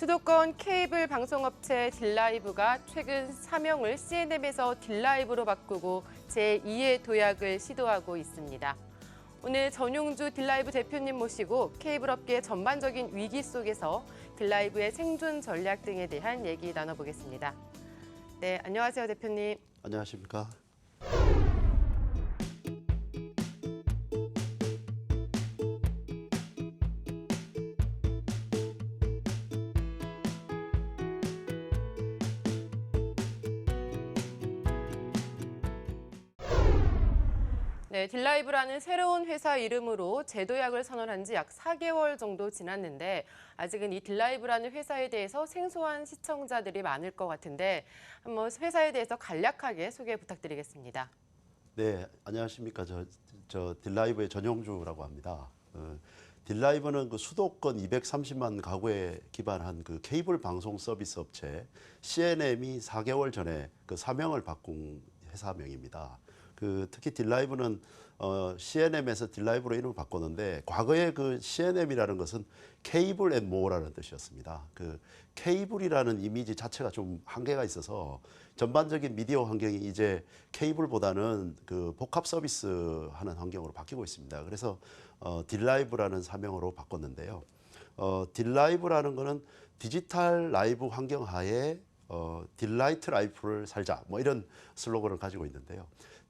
수도권 케이블 방송업체 딜라이브가 최근 사명을 CNM에서 딜라이브로 바꾸고 제2의 도약을 시도하고 있습니다. 오늘 전용주 딜라이브 대표님 모시고 케이블 업계 전반적인 위기 속에서 딜라이브의 생존 전략 등에 대한 얘기 나눠보겠습니다. 네, 안녕하세요, 대표님. 안녕하십니까? 네, 딜라이브라는 새로운 회사 이름으로 재도약을 선언한 지 약 4개월 정도 지났는데 아직은 이 딜라이브라는 회사에 대해서 생소한 시청자들이 많을 것 같은데 한번 회사에 대해서 간략하게 소개 부탁드리겠습니다. 네, 안녕하십니까? 저 딜라이브의 전용주라고 합니다. 딜라이브는 그 수도권 230만 가구에 기반한 그 케이블 방송 서비스 업체 CNM이 4개월 전에 그 사명을 바꾼 회사명입니다. 특히 딜라이브는 CNM에서 딜라이브로 이름을 바꿨는데 과거에 그 CNM이라는 것은 케이블 앤 모어라는 뜻이었습니다. 그 케이블이라는 이미지 자체가 좀 한계가 있어서 전반적인 미디어 환경이 이제 케이블보다는 그 복합 서비스 하는 환경으로 바뀌고 있습니다. 그래서 딜라이브라는 사명으로 바꿨는데요. 딜라이브라는 거는 디지털 라이브 환경 하에 딜라이트 라이프를 살자 뭐 이런 슬로건을 가지고 있는데요.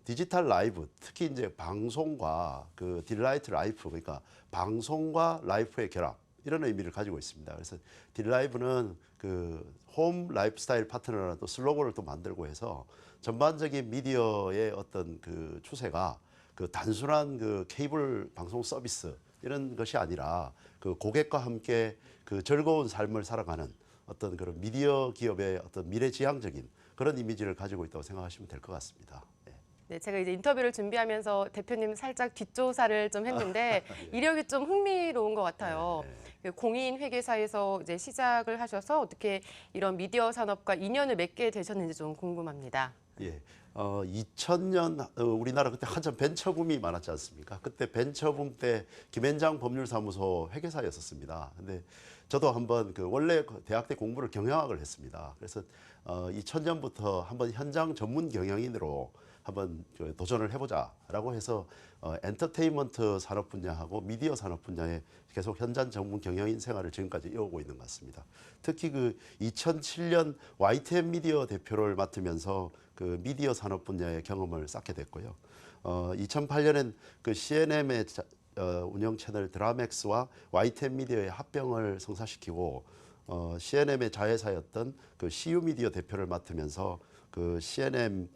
디지털 라이브, 특히 이제 방송과 그 딜라이트 라이프, 그러니까 방송과 라이프의 결합 이런 의미를 가지고 있습니다. 그래서 딜라이브는 그 홈 라이프스타일 파트너라는 또 슬로건을 또 만들고 해서 전반적인 미디어의 어떤 그 추세가 그 단순한 그 케이블 방송 서비스 이런 것이 아니라 그 고객과 함께 그 즐거운 삶을 살아가는 어떤 그런 미디어 기업의 어떤 미래지향적인 그런 이미지를 가지고 있다고 생각하시면 될 것 같습니다. 네, 제가 이제 인터뷰를 준비하면서 대표님 살짝 뒷조사를 좀 했는데 이력이 좀 흥미로운 것 같아요. 공인 회계사에서 이제 시작을 하셔서 어떻게 이런 미디어 산업과 인연을 맺게 되셨는지 좀 궁금합니다. 예, 2000년 우리나라 그때 한참 벤처붐이 많았지 않습니까? 그때 벤처붐 때 김앤장 법률사무소 회계사였었습니다. 근데 저도 한번 그 원래 대학 때 공부를 경영학을 했습니다. 그래서 2000년부터 한번 현장 전문 경영인으로 한번 도전을 해보자라고 해서 엔터테인먼트 산업 분야하고 미디어 산업 분야에 계속 현장 전문 경영인 생활을 지금까지 이어오고 있는 것 같습니다. 특히 그 2007년 YTN 미디어 대표를 맡으면서 그 미디어 산업 분야의 경험을 쌓게 됐고요. 2008년엔 그 CNM의 운영 채널 드라맥스와 YTN 미디어의 합병을 성사시키고 CNM의 자회사였던 그 CU 미디어 대표를 맡으면서 그 CNM의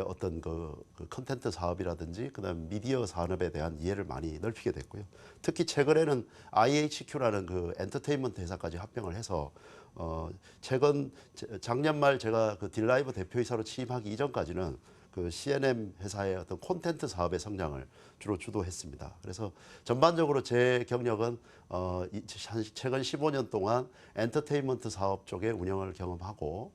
어떤 그 컨텐츠 사업이라든지 그다음 미디어 산업에 대한 이해를 많이 넓히게 됐고요. 특히 최근에는 IHQ라는 그 엔터테인먼트 회사까지 합병을 해서 최근 작년 말 제가 그 딜라이브 대표이사로 취임하기 이전까지는 그 CNM 회사의 어떤 콘텐츠 사업의 성장을 주로 주도했습니다. 그래서 전반적으로 제 경력은 최근 15년 동안 엔터테인먼트 사업 쪽의 운영을 경험하고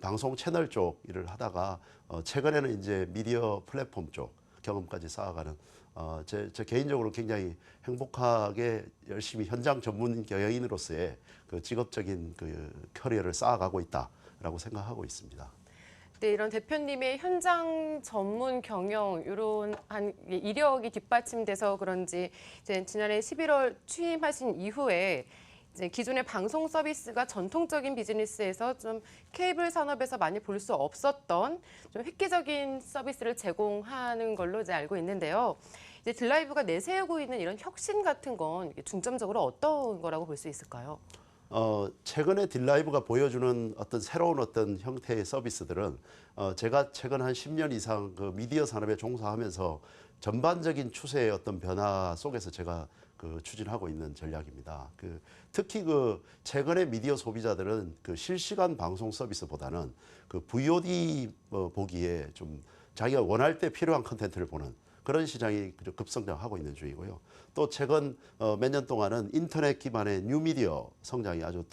방송 채널 쪽 일을 하다가 최근에는 이제 미디어 플랫폼 쪽 경험까지 쌓아가는 제 개인적으로 굉장히 행복하게 열심히 현장 전문 경영인으로서의 그 직업적인 그 커리어를 쌓아가고 있다라고 생각하고 있습니다. 네, 이런 대표님의 현장 전문 경영 이런 한 이력이 뒷받침돼서 그런지 이제 지난해 11월 취임하신 이후에 이제 기존의 방송 서비스가 전통적인 비즈니스에서 좀 케이블 산업에서 많이 볼 수 없었던 좀 획기적인 서비스를 제공하는 걸로 이제 알고 있는데요. 이제 딜라이브가 내세우고 있는 이런 혁신 같은 건 중점적으로 어떤 거라고 볼 수 있을까요? 최근에 딜라이브가 보여주는 어떤 새로운 어떤 형태의 서비스들은 제가 최근 한 10년 이상 그 미디어 산업에 종사하면서 전반적인 추세의 어떤 변화 속에서 제가 그 추진하고 있는 전략입니다. 특히 그 최근의 미디어 소비자들은 그 실시간 방송 서비스보다는 그 VOD 보기에 좀 자기가 원할 때 필요한 컨텐츠를 보는 그런 시장이 급성장하고 있는 중이고요. 또 최근 몇 년 동안은 인터넷 기반의 뉴미디어 성장이 아주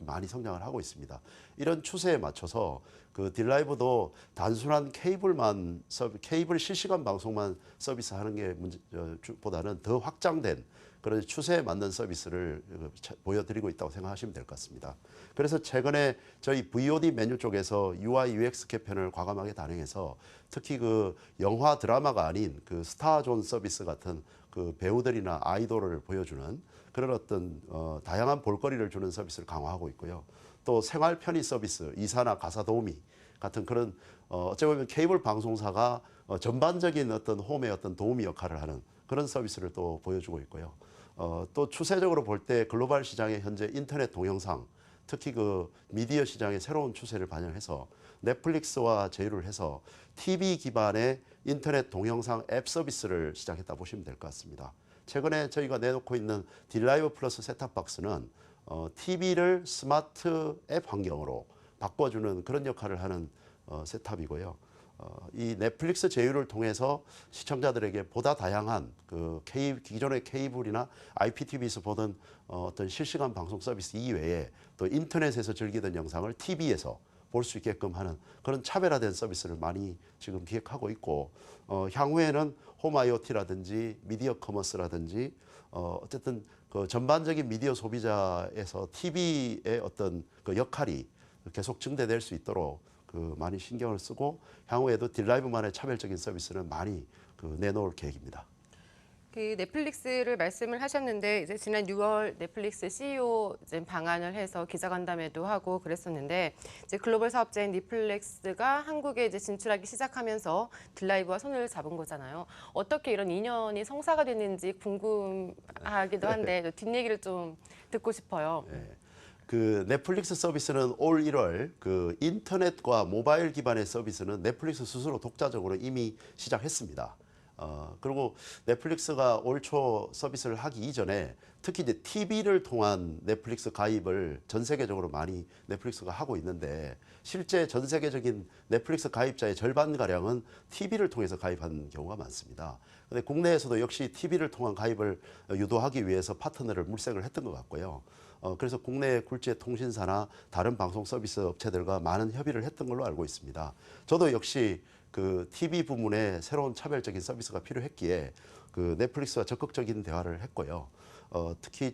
많이 성장을 하고 있습니다. 이런 추세에 맞춰서 그 딜라이브도 단순한 케이블 실시간 방송만 서비스하는 게 보다는 더 확장된 그런 추세에 맞는 서비스를 보여드리고 있다고 생각하시면 될 것 같습니다. 그래서 최근에 저희 VOD 메뉴 쪽에서 UI UX 개편을 과감하게 단행해서 특히 그 영화 드라마가 아닌 그 스타존 서비스 같은 그 배우들이나 아이돌을 보여주는 그런 어떤 다양한 볼거리를 주는 서비스를 강화하고 있고요. 또 생활 편의 서비스, 이사나 가사 도우미 같은 그런 어찌 보면 케이블 방송사가 전반적인 어떤 홈의 어떤 도우미 역할을 하는 그런 서비스를 또 보여주고 있고요. 또 추세적으로 볼 때 글로벌 시장의 현재 인터넷 동영상, 특히 그 미디어 시장의 새로운 추세를 반영해서 넷플릭스와 제휴를 해서 TV 기반의 인터넷 동영상 앱 서비스를 시작했다 보시면 될 것 같습니다. 최근에 저희가 내놓고 있는 딜라이브 플러스 셋탑박스는 TV를 스마트 앱 환경으로 바꿔주는 그런 역할을 하는 셋탑이고요. 이 넷플릭스 제휴를 통해서 시청자들에게 보다 다양한 그 기존의 케이블이나 IPTV에서 보던 어떤 실시간 방송 서비스 이외에 또 인터넷에서 즐기던 영상을 TV에서 볼 수 있게끔 하는 그런 차별화된 서비스를 많이 지금 기획하고 있고 향후에는 홈 IoT라든지 미디어 커머스라든지 어쨌든 그 전반적인 미디어 소비자에서 TV의 어떤 그 역할이 계속 증대될 수 있도록 그 많이 신경을 쓰고 향후에도 딜라이브만의 차별적인 서비스는 많이 그 내놓을 계획입니다. 그 넷플릭스를 말씀을 하셨는데 이제 지난 6월 넷플릭스 CEO 이제 방한을 해서 기자간담회도 하고 그랬었는데 이제 글로벌 사업자인 넷플릭스가 한국에 이제 진출하기 시작하면서 딜라이브와 손을 잡은 거잖아요. 어떻게 이런 인연이 성사가 됐는지 궁금하기도 한데 뒷얘기를 좀 듣고 싶어요. 네. 그 넷플릭스 서비스는 올 1월 그 인터넷과 모바일 기반의 서비스는 넷플릭스 스스로 독자적으로 이미 시작했습니다. 그리고 넷플릭스가 올 초 서비스를 하기 이전에 특히 이제 TV를 통한 넷플릭스 가입을 전 세계적으로 많이 넷플릭스가 하고 있는데 실제 전 세계적인 넷플릭스 가입자의 절반 가량은 TV를 통해서 가입한 경우가 많습니다. 근데 국내에서도 역시 TV를 통한 가입을 유도하기 위해서 파트너를 물색을 했던 것 같고요. 그래서 국내 굴지의 통신사나 다른 방송 서비스 업체들과 많은 협의를 했던 걸로 알고 있습니다. 저도 역시 그 TV 부문에 새로운 차별적인 서비스가 필요했기에 그 넷플릭스와 적극적인 대화를 했고요. 특히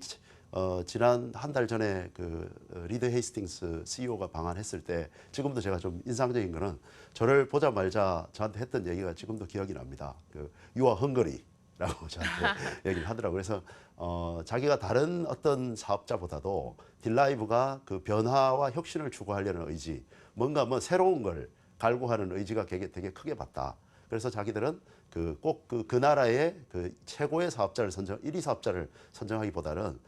지난 한 달 전에 그 리드 헤이스팅스 CEO가 방한했을 때 지금도 제가 좀 인상적인 거는 저를 보자마자 저한테 했던 얘기가 지금도 기억이 납니다. 그 You are hungry. 라고 저한테 얘기를 하더라고요. 그래서 자기가 다른 어떤 사업자보다도 딜라이브가 그 변화와 혁신을 추구하려는 의지, 뭔가 뭐 새로운 걸 갈구하는 의지가 되게 크게 봤다. 그래서 자기들은 꼭 그 나라의 그 최고의 사업자를 1위 사업자를 선정하기보다는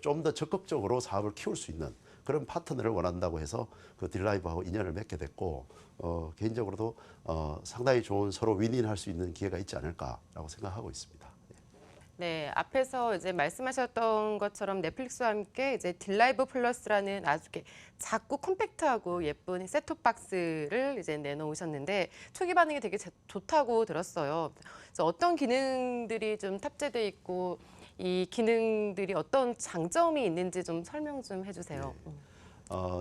좀 더 적극적으로 사업을 키울 수 있는 그런 파트너를 원한다고 해서 그 딜라이브하고 인연을 맺게 됐고 개인적으로도 상당히 좋은 서로 윈윈할 수 있는 기회가 있지 않을까라고 생각하고 있습니다. 네, 앞에서 이제 말씀하셨던 것처럼 넷플릭스와 함께 이제 딜라이브 플러스라는 아주 이렇게 작고 컴팩트하고 예쁜 셋톱 박스를 이제 내놓으셨는데 초기 반응이 되게 좋다고 들었어요. 그래서 어떤 기능들이 좀 탑재돼 있고 이 기능들이 어떤 장점이 있는지 좀 설명 좀 해주세요.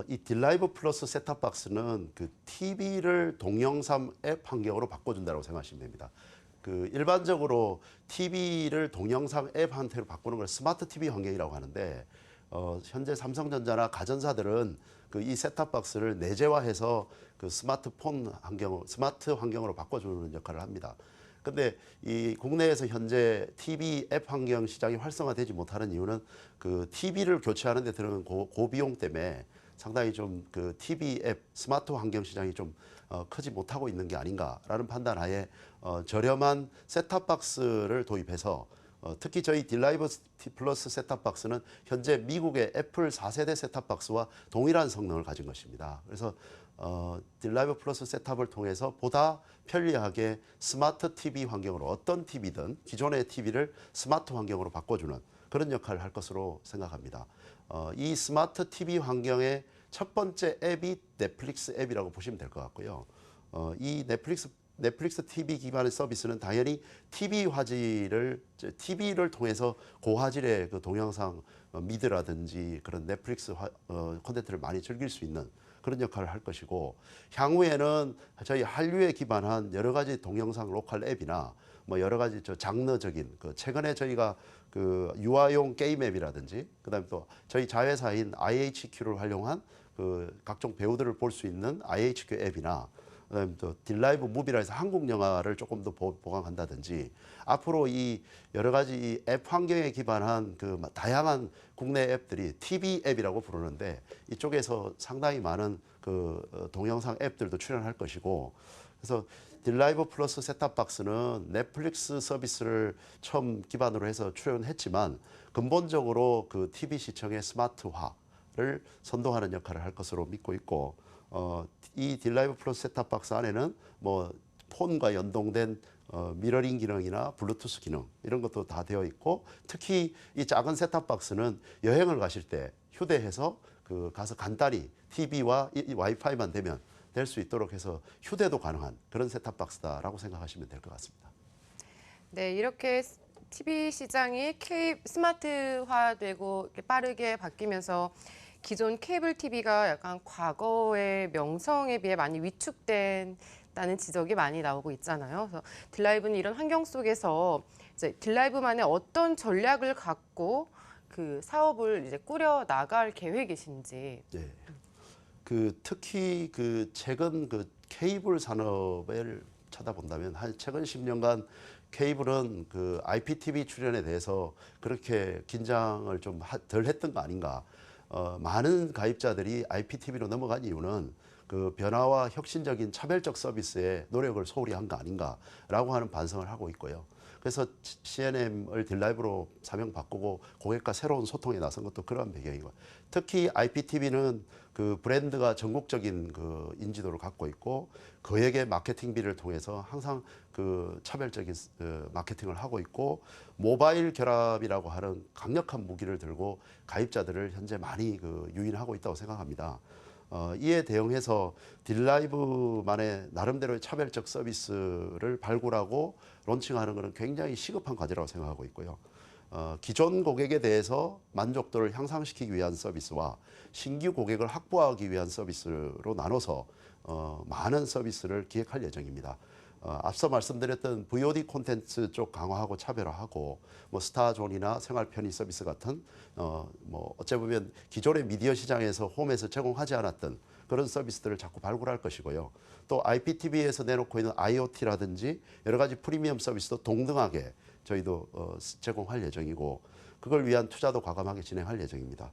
이 딜라이브 플러스 셋탑 박스는 그 TV를 동영상 앱 환경으로 바꿔준다고 생각하시면 됩니다. 그 일반적으로 TV를 동영상 앱 형태로 바꾸는 걸 스마트 TV 환경이라고 하는데 현재 삼성전자나 가전사들은 그 이 셋탑 박스를 내재화해서 그 스마트 환경으로 바꿔주는 역할을 합니다. 근데 이 국내에서 현재 TV 앱 환경 시장이 활성화되지 못하는 이유는 그 TV를 교체하는 데 들어가는 고비용 때문에 상당히 좀 그 TV 앱 스마트 환경 시장이 좀 크지 못하고 있는 게 아닌가라는 판단하에 저렴한 셋탑박스를 도입해서 특히 저희 딜라이브 플러스 셋탑박스는 현재 미국의 애플 4세대 셋탑박스와 동일한 성능을 가진 것입니다. 그래서 딜라이브 플러스 셋탑을 통해서 보다 편리하게 스마트 TV 환경으로 어떤 TV든 기존의 TV를 스마트 환경으로 바꿔주는 그런 역할을 할 것으로 생각합니다. 이 스마트 TV 환경의 첫 번째 앱이 넷플릭스 앱이라고 보시면 될 것 같고요. 이 넷플릭스 TV 기반의 서비스는 당연히 TV를 통해서 고화질의 그 동영상 미드라든지 그런 넷플릭스 콘텐츠를 많이 즐길 수 있는 그런 역할을 할 것이고 향후에는 저희 한류에 기반한 여러 가지 동영상 로컬 앱이나 뭐 여러 가지 저 장르적인 그 최근에 저희가 그 유아용 게임 앱이라든지 그다음에 또 저희 자회사인 IHQ를 활용한 그 각종 배우들을 볼 수 있는 IHQ 앱이나 그다음에 또 딜라이브 무비라 해서 한국 영화를 조금 더 보강한다든지 앞으로 이 여러 가지 앱 환경에 기반한 그 다양한 국내 앱들이 TV 앱이라고 부르는데 이쪽에서 상당히 많은 그 동영상 앱들도 출연할 것이고 그래서 딜라이브 플러스 셋탑박스는 넷플릭스 서비스를 처음 기반으로 해서 출연했지만 근본적으로 그 TV 시청의 스마트화를 선도하는 역할을 할 것으로 믿고 있고 이 딜라이브 플러스 셋탑박스 안에는 뭐 폰과 연동된 미러링 기능이나 블루투스 기능 이런 것도 다 되어 있고 특히 이 작은 셋탑박스는 여행을 가실 때 휴대해서 그 가서 간단히 TV와 이 와이파이만 되면 될 수 있도록 해서 휴대도 가능한 그런 셋탑박스다라고 생각하시면 될 것 같습니다. 네, 이렇게 TV 시장이 스마트화되고 이렇게 빠르게 바뀌면서 기존 케이블 TV가 약간 과거의 명성에 비해 많이 위축된다는 지적이 많이 나오고 있잖아요. 그래서 딜라이브는 이런 환경 속에서 이제 딜라이브만의 어떤 전략을 갖고 그 사업을 이제 꾸려 나갈 계획이신지. 네. 그 특히 그 최근 그 케이블 산업을 쳐다본다면 한 최근 10년간 케이블은 그 IPTV 출연에 대해서 그렇게 긴장을 좀 덜 했던 거 아닌가. 많은 가입자들이 IPTV로 넘어간 이유는 그 변화와 혁신적인 차별적 서비스에 노력을 소홀히 한 거 아닌가라고 하는 반성을 하고 있고요. 그래서 CNM을 딜라이브로 사명 바꾸고 고객과 새로운 소통에 나선 것도 그런 배경이고 특히 IPTV는 그 브랜드가 전국적인 그 인지도를 갖고 있고 그에게 마케팅비를 통해서 항상 그 차별적인 마케팅을 하고 있고 모바일 결합이라고 하는 강력한 무기를 들고 가입자들을 현재 많이 그 유인하고 있다고 생각합니다. 이에 대응해서 딜라이브만의 나름대로의 차별적 서비스를 발굴하고 론칭하는 것은 굉장히 시급한 과제라고 생각하고 있고요. 기존 고객에 대해서 만족도를 향상시키기 위한 서비스와 신규 고객을 확보하기 위한 서비스로 나눠서 많은 서비스를 기획할 예정입니다. 앞서 말씀드렸던 VOD 콘텐츠 쪽 강화하고 차별화하고 뭐 스타존이나 생활 편의 서비스 같은 뭐 어째 보면 기존의 미디어 시장에서 홈에서 제공하지 않았던 그런 서비스들을 자꾸 발굴할 것이고요. 또 IPTV에서 내놓고 있는 IoT라든지 여러 가지 프리미엄 서비스도 동등하게 저희도 제공할 예정이고 그걸 위한 투자도 과감하게 진행할 예정입니다.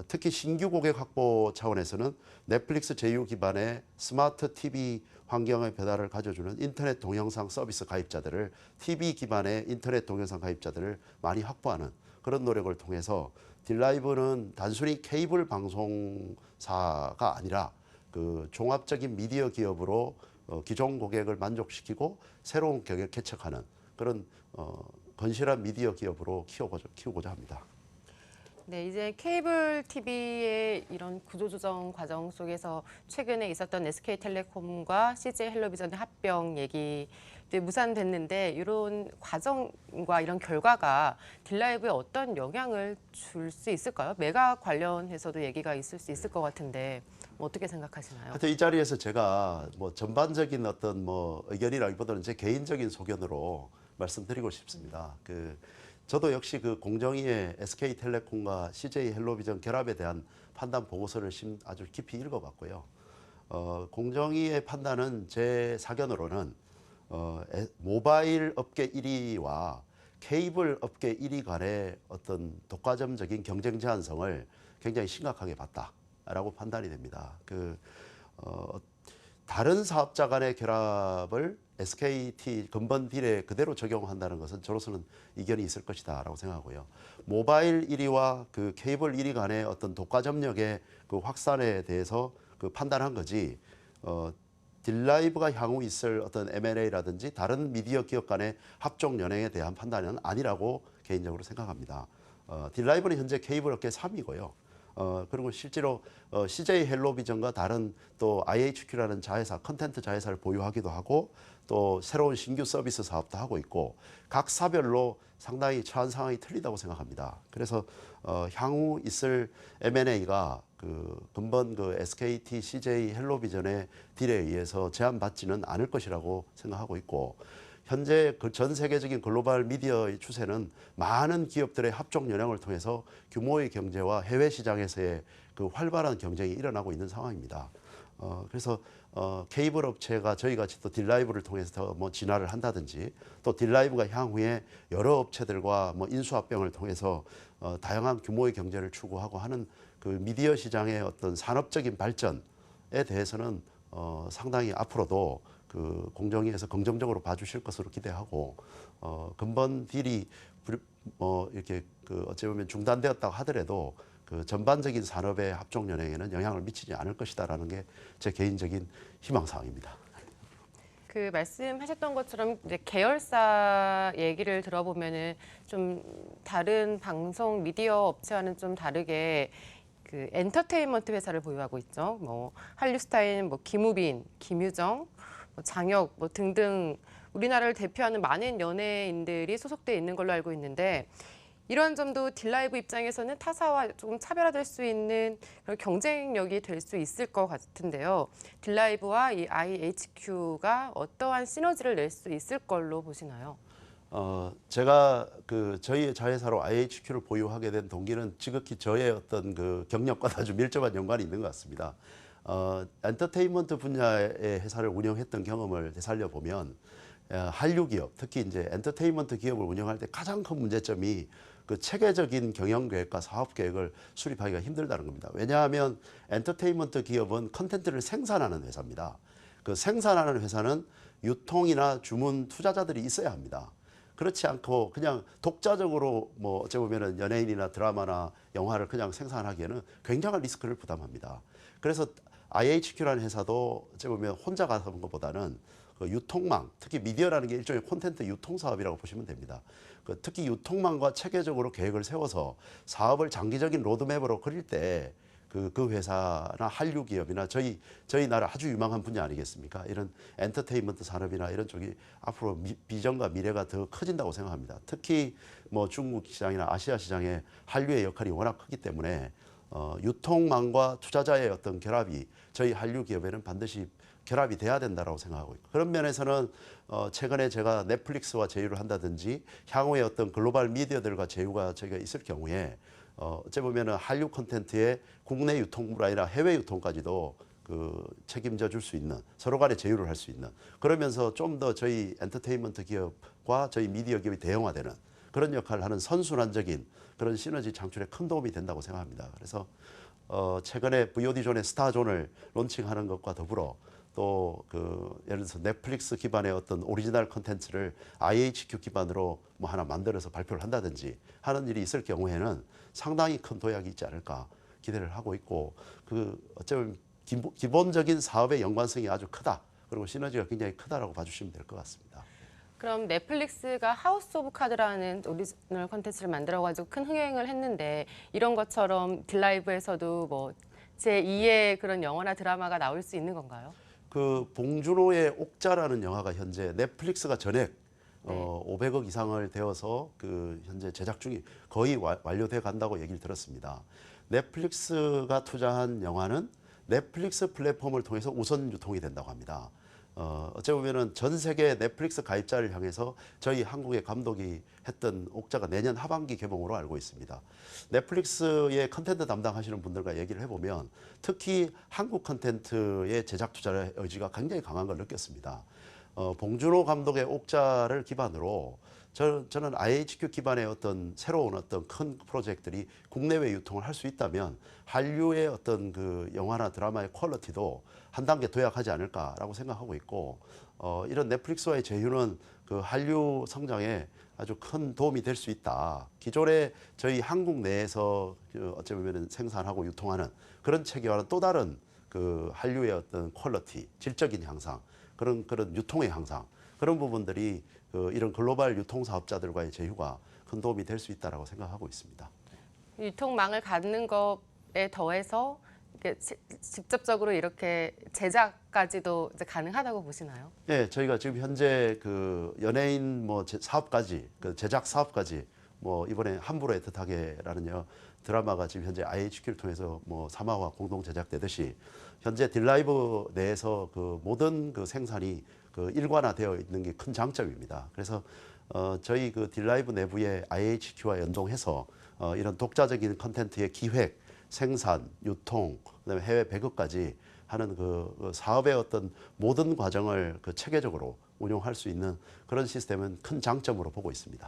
특히 신규 고객 확보 차원에서는 넷플릭스 제휴 기반의 스마트 TV 환경의 변화를 가져주는 인터넷 동영상 서비스 가입자들을 TV 기반의 인터넷 동영상 가입자들을 많이 확보하는 그런 노력을 통해서 딜라이브는 단순히 케이블 방송사가 아니라 그 종합적인 미디어 기업으로 기존 고객을 만족시키고 새로운 고객을 개척하는 그런 건실한 미디어 기업으로 키우고자 합니다. 네, 이제 케이블 TV의 이런 구조조정 과정 속에서 최근에 있었던 SK텔레콤과 CJ헬로비전의 합병 얘기 무산됐는데 이런 과정과 이런 결과가 딜라이브에 어떤 영향을 줄 수 있을까요? 메가 관련해서도 얘기가 있을 수 있을 것 같은데 어떻게 생각하시나요? 하여튼 이 자리에서 제가 뭐 전반적인 어떤 뭐 의견이라기보다는 제 개인적인 소견으로 말씀드리고 싶습니다. 저도 역시 그 공정위의 SK텔레콤과 CJ헬로비전 결합에 대한 판단 보고서를 아주 깊이 읽어봤고요. 공정위의 판단은 제 사견으로는 모바일 업계 1위와 케이블 업계 1위 간의 어떤 독과점적인 경쟁 제한성을 굉장히 심각하게 봤다라고 판단이 됩니다. 다른 사업자 간의 결합을 SKT 근본 딜에 그대로 적용한다는 것은 저로서는 이견이 있을 것이다라고 생각하고요. 모바일 1위와 그 케이블 1위 간의 어떤 독과점력의 그 확산에 대해서 그 판단한 거지. 딜라이브가 향후 있을 어떤 M&A라든지 다른 미디어 기업 간의 합종 연행에 대한 판단은 아니라고 개인적으로 생각합니다. 딜라이브는 현재 케이블 업계 3위고요. 그리고 실제로 CJ 헬로비전과 다른 또 IHQ라는 자회사, 컨텐트 자회사를 보유하기도 하고 또 새로운 신규 서비스 사업도 하고 있고 각 사별로 상당히 처한 상황이 틀리다고 생각합니다. 그래서 향후 있을 M&A가 근본 SKT, CJ, 헬로비전의 딜에 의해서 제한받지는 않을 것이라고 생각하고 있고 현재 그 전 세계적인 글로벌 미디어의 추세는 많은 기업들의 합종 연영을 통해서 규모의 경제와 해외 시장에서의 그 활발한 경쟁이 일어나고 있는 상황입니다. 그래서 케이블 업체가 저희 같이 또 딜라이브를 통해서 뭐 진화를 한다든지 또 딜라이브가 향후에 여러 업체들과 뭐 인수합병을 통해서 다양한 규모의 경제를 추구하고 하는 그 미디어 시장의 어떤 산업적인 발전에 대해서는 상당히 앞으로도 그 공정위에서 긍정적으로 봐주실 것으로 기대하고 근본 딜이 이렇게 그 어찌 보면 중단되었다고 하더라도 그 전반적인 산업의 합종 연행에는 영향을 미치지 않을 것이다라는 게 제 개인적인 희망사항입니다. 그 말씀하셨던 것처럼 이제 계열사 얘기를 들어보면은 좀 다른 방송 미디어 업체와는 좀 다르게 그 엔터테인먼트 회사를 보유하고 있죠. 뭐 한류스타인, 뭐 김우빈, 김유정, 뭐 장혁, 뭐 등등 우리나라를 대표하는 많은 연예인들이 소속돼 있는 걸로 알고 있는데. 이런 점도 딜라이브 입장에서는 타사와 조금 차별화될 수 있는 그런 경쟁력이 될 수 있을 것 같은데요. 딜라이브와 이 IHQ가 어떠한 시너지를 낼 수 있을 걸로 보시나요? 제가 그 저희 자회사로 IHQ를 보유하게 된 동기는 지극히 저의 어떤 그 경력과 아주 밀접한 연관이 있는 것 같습니다. 엔터테인먼트 분야의 회사를 운영했던 경험을 되살려 보면 한류 기업, 특히 이제 엔터테인먼트 기업을 운영할 때 가장 큰 문제점이 그 체계적인 경영 계획과 사업 계획을 수립하기가 힘들다는 겁니다. 왜냐하면 엔터테인먼트 기업은 컨텐츠를 생산하는 회사입니다. 그 생산하는 회사는 유통이나 주문 투자자들이 있어야 합니다. 그렇지 않고 그냥 독자적으로 뭐 어찌 보면은 연예인이나 드라마나 영화를 그냥 생산하기에는 굉장한 리스크를 부담합니다. 그래서 IHQ라는 회사도 어찌 보면 혼자 가는 것보다는 그 유통망, 특히 미디어라는 게 일종의 콘텐츠 유통 사업이라고 보시면 됩니다. 그 특히 유통망과 체계적으로 계획을 세워서 사업을 장기적인 로드맵으로 그릴 때 그 회사나 한류 기업이나 저희 나라 아주 유망한 분야 아니겠습니까? 이런 엔터테인먼트 산업이나 이런 쪽이 앞으로 비전과 미래가 더 커진다고 생각합니다. 특히 뭐 중국 시장이나 아시아 시장의 한류의 역할이 워낙 크기 때문에 유통망과 투자자의 어떤 결합이 저희 한류 기업에는 반드시 결합이 돼야 된다고 생각하고 있고 그런 면에서는 최근에 제가 넷플릭스와 제휴를 한다든지 향후에 어떤 글로벌 미디어들과 제휴가 저희가 있을 경우에 어찌 보면은 한류 콘텐츠의 국내 유통뿐 아니라 해외 유통까지도 그 책임져 줄 수 있는 서로 간에 제휴를 할 수 있는 그러면서 좀 더 저희 엔터테인먼트 기업과 저희 미디어 기업이 대형화되는 그런 역할을 하는 선순환적인 그런 시너지 창출에 큰 도움이 된다고 생각합니다. 그래서 최근에 VOD존의 스타존을 론칭하는 것과 더불어 또 그 예를 들어서 넷플릭스 기반의 어떤 오리지널 컨텐츠를 IHQ 기반으로 뭐 하나 만들어서 발표를 한다든지 하는 일이 있을 경우에는 상당히 큰 도약이 있지 않을까 기대를 하고 있고 그 어쩌면 기본적인 사업의 연관성이 아주 크다. 그리고 시너지가 굉장히 크다라고 봐주시면 될 것 같습니다. 그럼 넷플릭스가 하우스 오브 카드라는 오리지널 콘텐츠를 만들어가지고 큰 흥행을 했는데 이런 것처럼 딜라이브에서도 뭐 제2의 그런 영화나 드라마가 나올 수 있는 건가요? 그 봉준호의 옥자라는 영화가 현재 넷플릭스가 전액 네. 500억 이상을 되어서 그 현재 제작 중이 거의 완료돼 간다고 얘기를 들었습니다. 넷플릭스가 투자한 영화는 넷플릭스 플랫폼을 통해서 우선 유통이 된다고 합니다. 어찌 보면은 전 세계 넷플릭스 가입자를 향해서 저희 한국의 감독이 했던 옥자가 내년 하반기 개봉으로 알고 있습니다. 넷플릭스의 컨텐츠 담당하시는 분들과 얘기를 해보면 특히 한국 컨텐츠의 제작 투자의 의지가 굉장히 강한 걸 느꼈습니다. 봉준호 감독의 옥자를 기반으로 저는 IHQ 기반의 어떤 새로운 어떤 큰 프로젝트들이 국내외 유통을 할 수 있다면 한류의 어떤 그 영화나 드라마의 퀄리티도 한 단계 도약하지 않을까라고 생각하고 있고 이런 넷플릭스와의 제휴는 그 한류 성장에 아주 큰 도움이 될 수 있다. 기존에 저희 한국 내에서 어찌 보면 생산하고 유통하는 그런 체계와는 또 다른 그 한류의 어떤 퀄리티, 질적인 향상, 그런 유통의 향상 그런 부분들이 이런 글로벌 유통 사업자들과의 제휴가 큰 도움이 될 수 있다라고 생각하고 있습니다. 유통망을 갖는 것에 더해서 직접적으로 이렇게 제작까지도 이제 가능하다고 보시나요? 네, 저희가 지금 현재 그 연예인 뭐 사업까지 그 제작 사업까지 뭐 이번에 함부로 애틋하게라는 드라마가 지금 현재 IHQ를 통해서 뭐 3화가 공동 제작되듯이 현재 딜라이브 내에서 그 모든 그 생산이 그 일관화되어 있는 게 큰 장점입니다. 그래서 저희 그 딜라이브 내부의 IHQ와 연동해서 이런 독자적인 컨텐츠의 기획, 생산, 유통, 그다음에 해외 배급까지 하는 그 사업의 어떤 모든 과정을 그 체계적으로 운용할 수 있는 그런 시스템은 큰 장점으로 보고 있습니다.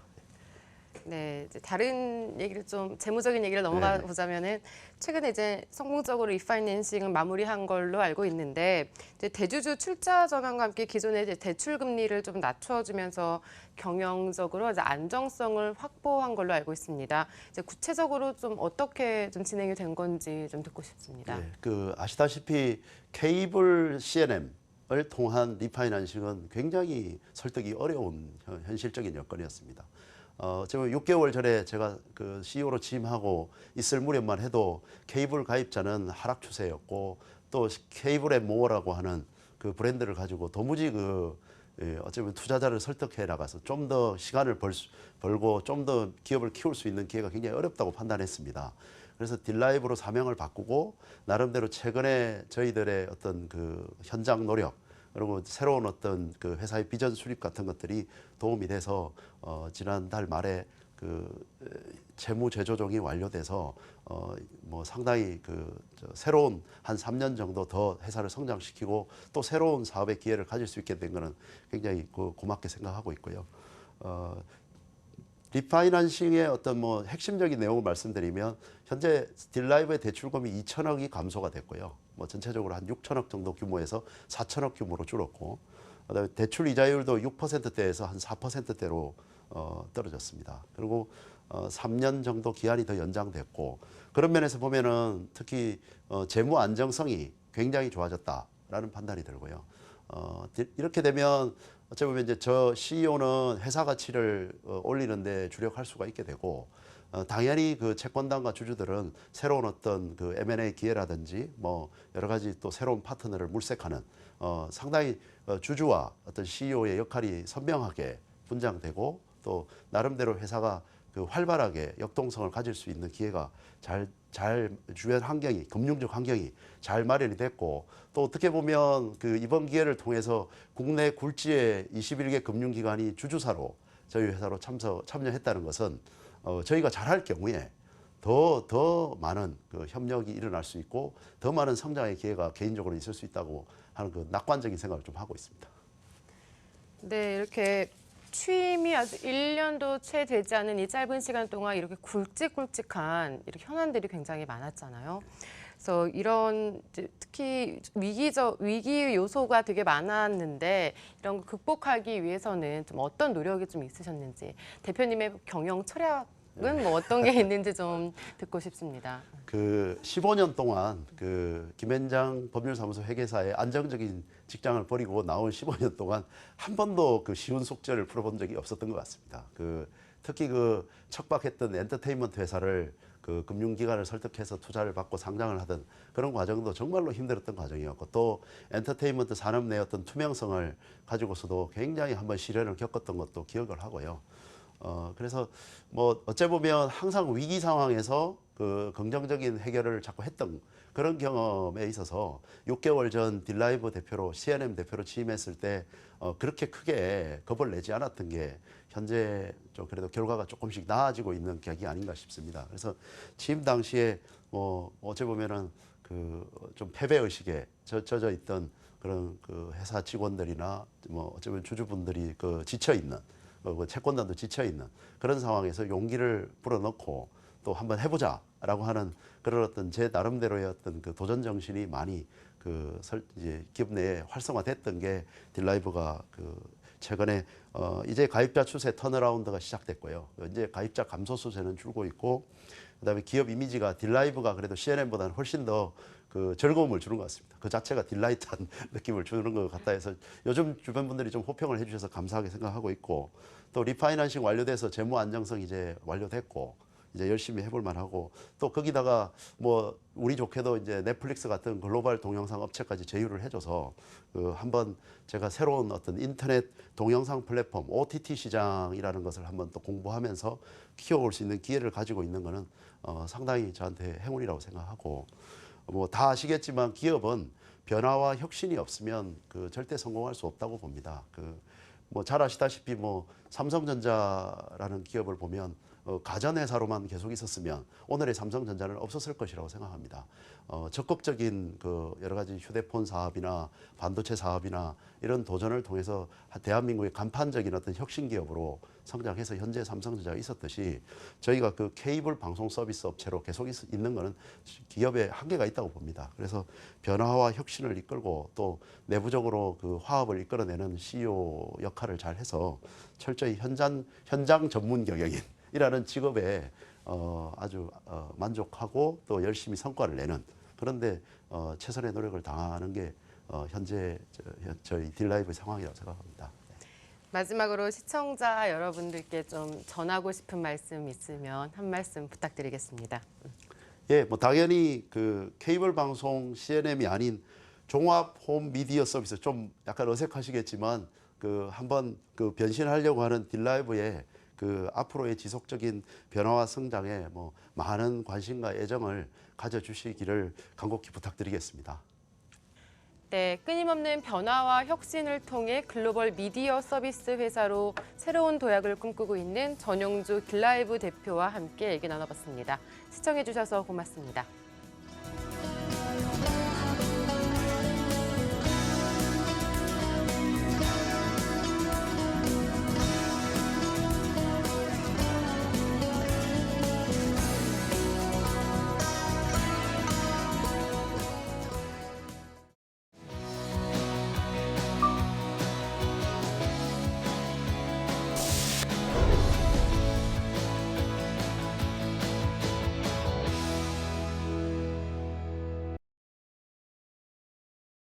네, 이제 다른 얘기를 좀 재무적인 얘기를 넘어가 네네. 보자면은 최근에 이제 성공적으로 리파이낸싱을 마무리한 걸로 알고 있는데 이제 대주주 출자 전환과 함께 기존의 이제 대출 금리를 좀 낮춰주면서 경영적으로 이제 안정성을 확보한 걸로 알고 있습니다. 이제 구체적으로 좀 어떻게 좀 진행이 된 건지 좀 듣고 싶습니다. 예, 그 아시다시피 케이블 CNM을 통한 리파이낸싱은 굉장히 설득이 어려운 현실적인 여건이었습니다. 지금 6개월 전에 제가 그 CEO로 취임하고 있을 무렵만 해도 케이블 가입자는 하락 추세였고 또 케이블 앤 모어라고 하는 그 브랜드를 가지고 도무지 어쩌면 투자자를 설득해 나가서 좀 더 시간을 벌고 좀 더 기업을 키울 수 있는 기회가 굉장히 어렵다고 판단했습니다. 그래서 딜라이브로 사명을 바꾸고 나름대로 최근에 저희들의 어떤 그 현장 노력 그리고 새로운 어떤 그 회사의 비전 수립 같은 것들이 도움이 돼서 지난달 말에 그 채무 제조정이 완료돼서 뭐 상당히 새로운 한 3년 정도 더 회사를 성장시키고 또 새로운 사업의 기회를 가질 수 있게 된 거는 굉장히 고맙게 생각하고 있고요. 리파이낸싱의 어떤 뭐 핵심적인 내용을 말씀드리면 현재 딜라이브의 대출금이 2천억이 감소가 됐고요. 뭐 전체적으로 한 6천억 정도 규모에서 4천억 규모로 줄었고, 그다음에 대출 이자율도 6%대에서 한 4%대로 떨어졌습니다. 그리고 3년 정도 기한이 더 연장됐고 그런 면에서 보면은 특히 재무 안정성이 굉장히 좋아졌다라는 판단이 들고요. 이렇게 되면 어찌 보면 이제 저 CEO는 회사 가치를 올리는데 주력할 수가 있게 되고 당연히 그 채권단과 주주들은 새로운 어떤 그 M&A 기회라든지 뭐 여러 가지 또 새로운 파트너를 물색하는 상당히 주주와 어떤 CEO의 역할이 선명하게 분장되고 또 나름대로 회사가 그 활발하게 역동성을 가질 수 있는 기회가 잘 주변 환경이 금융적 환경이 잘 마련이 됐고 또 어떻게 보면 그 이번 기회를 통해서 국내 굴지의 21개 금융기관이 주주사로 저희 회사로 참여했다는 것은 저희가 잘할 경우에 더 많은 그 협력이 일어날 수 있고 더 많은 성장의 기회가 개인적으로 있을 수 있다고 하는 그 낙관적인 생각을 좀 하고 있습니다. 네, 이렇게 취임이 아직 1년도 채 되지 않은 이 짧은 시간 동안 이렇게 굵직굵직한 이렇게 현안들이 굉장히 많았잖아요. 그래서 이런 특히 위기 요소가 되게 많았는데 이런 거 극복하기 위해서는 좀 어떤 노력이 좀 있으셨는지 대표님의 경영 철학은 뭐 어떤 게 있는지 좀 듣고 싶습니다. 그 15년 동안 그 김앤장 법률사무소 회계사의 안정적인 직장을 버리고 나온 15년 동안 한 번도 그 쉬운 숙제를 풀어본 적이 없었던 것 같습니다. 특히 그 척박했던 엔터테인먼트 회사를 그 금융기관을 설득해서 투자를 받고 상장을 하던 그런 과정도 정말로 힘들었던 과정이었고 또 엔터테인먼트 산업 내 어떤 투명성을 가지고서도 굉장히 한번 시련을 겪었던 것도 기억을 하고요. 그래서 뭐 어째 보면 항상 위기 상황에서 그 긍정적인 해결을 자꾸 했던 그런 경험에 있어서 6개월 전 딜라이브 대표로 CNM 대표로 취임했을 때 그렇게 크게 겁을 내지 않았던 게 현재 좀 그래도 결과가 조금씩 나아지고 있는 격이 아닌가 싶습니다. 그래서 취임 당시에 뭐 어째 보면은 그 좀 패배 의식에 젖어 있던 그런 그 회사 직원들이나 뭐 어쩌면 주주분들이 그 지쳐 있는 채권단도 지쳐 있는 그런 상황에서 용기를 불어넣고 또 한번 해보자라고 하는 그런 어떤 제 나름대로의 어떤 그 도전 정신이 많이 이제 기업 내에 활성화됐던 게 딜라이브가 최근에 이제 가입자 추세 턴어라운드가 시작됐고요. 이제 가입자 감소 추세는 줄고 있고 그다음에 기업 이미지가 딜라이브가 그래도 CNM보다는 훨씬 더 그 즐거움을 주는 것 같습니다. 그 자체가 딜라이트한 느낌을 주는 것 같다 해서 요즘 주변 분들이 좀 호평을 해주셔서 감사하게 생각하고 있고 또 리파이낸싱 완료돼서 재무 안정성 이제 완료됐고 이제 열심히 해볼 만하고 또 거기다가 뭐 우리 좋게도 이제 넷플릭스 같은 글로벌 동영상 업체까지 제휴를 해줘서 한번 제가 새로운 어떤 인터넷 동영상 플랫폼 OTT 시장이라는 것을 한번 또 공부하면서 키워올 수 있는 기회를 가지고 있는 거는 상당히 저한테 행운이라고 생각하고 뭐 다 아시겠지만 기업은 변화와 혁신이 없으면 절대 성공할 수 없다고 봅니다. 뭐 잘 아시다시피 뭐 삼성전자라는 기업을 보면 가전회사로만 계속 있었으면 오늘의 삼성전자는 없었을 것이라고 생각합니다. 적극적인 여러 가지 휴대폰 사업이나 반도체 사업이나 이런 도전을 통해서 대한민국의 간판적인 어떤 혁신 기업으로 성장해서 현재 삼성전자가 있었듯이 저희가 케이블 방송 서비스 업체로 계속 있는 것은 기업의 한계가 있다고 봅니다. 그래서 변화와 혁신을 이끌고 또 내부적으로 화합을 이끌어내는 CEO 역할을 잘 해서 철저히 현장 전문 경영인 이라는 직업에 아주 만족하고 또 열심히 성과를 내는 그런데 최선의 노력을 다하는 게 현재 저희 딜라이브의 상황이라고 생각합니다. 마지막으로 시청자 여러분들께 좀 전하고 싶은 말씀 있으면 한 말씀 부탁드리겠습니다. 예, 뭐 당연히 케이블 방송 CNM이 아닌 종합 홈 미디어 서비스 좀 약간 어색하시겠지만 한번 변신하려고 하는 딜라이브에 앞으로의 지속적인 변화와 성장에 뭐 많은 관심과 애정을 가져주시기를 간곡히 부탁드리겠습니다. 네, 끊임없는 변화와 혁신을 통해 글로벌 미디어 서비스 회사로 새로운 도약을 꿈꾸고 있는 전용주 딜라이브 대표와 함께 얘기 나눠봤습니다. 시청해주셔서 고맙습니다.